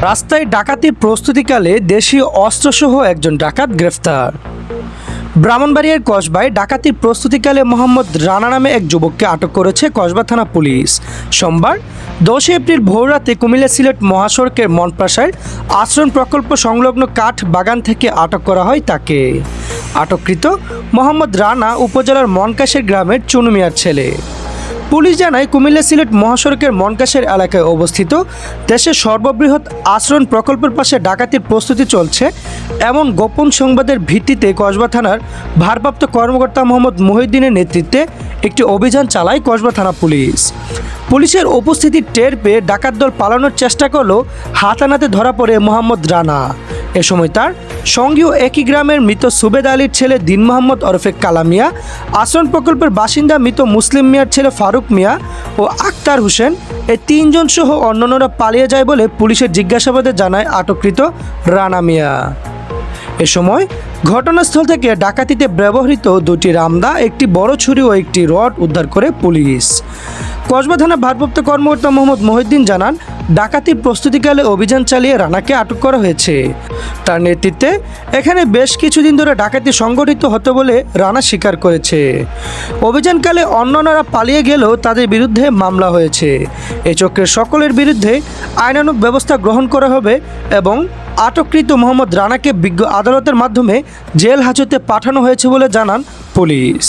রাস্তায় ডাকাতির প্রস্তুতিকালে দেশীয় অস্ত্রসহ একজন ডাকাত গ্রেফতার। ব্রাহ্মণবাড়িয়ার কসবায় ডাকাতির প্রস্তুতিকালে মোহাম্মদ রানা নামে এক যুবককে আটক করেছে কসবা থানা পুলিশ। সোমবার 10 এপ্রিল ভোররাতে কুমিল্লা সিলেট মহাসড়কের মনপ্রাসার আশ্রম প্রকল্প সংলগ্ন কাঠ বাগান থেকে আটক করা হয় তাকে। আটককৃত মোহাম্মদ রানা উপজেলার মনকাশের গ্রামের চুনু মিয়ার ছেলে। পুলিশ জানায়, কুমিল্লা সিলেট মহাসড়কের মনকাশের এলাকায় অবস্থিত দেশের সর্ববৃহৎ আশ্রম প্রকল্পের পাশে ডাকাতির প্রস্তুতি চলছে এমন গোপন সংবাদের ভিত্তিতে কসবা থানার ভারপ্রাপ্ত কর্মকর্তা মোহাম্মদ মহিউদ্দিনের নেতৃত্বে একটি অভিযান চালায় কসবা থানা পুলিশ। পুলিশের উপস্থিতি টের পেয়ে ডাকাত দল পালানোর চেষ্টা করলেও হাতানাতে ধরা পড়ে মোহাম্মদ রানা। এ সময় তার সঙ্গীও একই গ্রামের মৃত সুবেদ আলীর ছেলে দিন মোহাম্মদ ওরফে কালা মিয়া, আশ্রম প্রকল্পের বাসিন্দা মৃত মুসলিম মিয়ার ছেলে ফারুক মিয়া ও আক্তার হোসেন এই তিনজন সহ অন্যান্যরা পালিয়ে যায় বলে পুলিশের জিজ্ঞাসাবাদে জানায় আটককৃত রানা মিয়া। এ সময় ঘটনাস্থল থেকে ডাকাতিতে ব্যবহৃত দুটি রামদা, একটি বড় ছুরি ও একটি রড উদ্ধার করে পুলিশ। কসবা থানা ভারপ্রাপ্ত কর্মকর্তা মোহাম্মদ মহিউদ্দিন জানান, ডাকাতির প্রস্তুতিকালে অভিযান চালিয়ে রানাকে আটক করা হয়েছে। তার নেতৃত্বে এখানে বেশ কিছুদিন ধরে ডাকাতি সংগঠিত হতো বলে রানা স্বীকার করেছে। অভিযানকালে অন্যান্যরা পালিয়ে গেলেও তাদের বিরুদ্ধে মামলা হয়েছে। এই চক্রের সকলের বিরুদ্ধে আইনানুগ ব্যবস্থা গ্রহণ করা হবে এবং আটককৃত মোহাম্মদ রানাকে বিজ্ঞ আদালতের মাধ্যমে জেল হাজতে পাঠানো হয়েছে বলে জানান পুলিশ।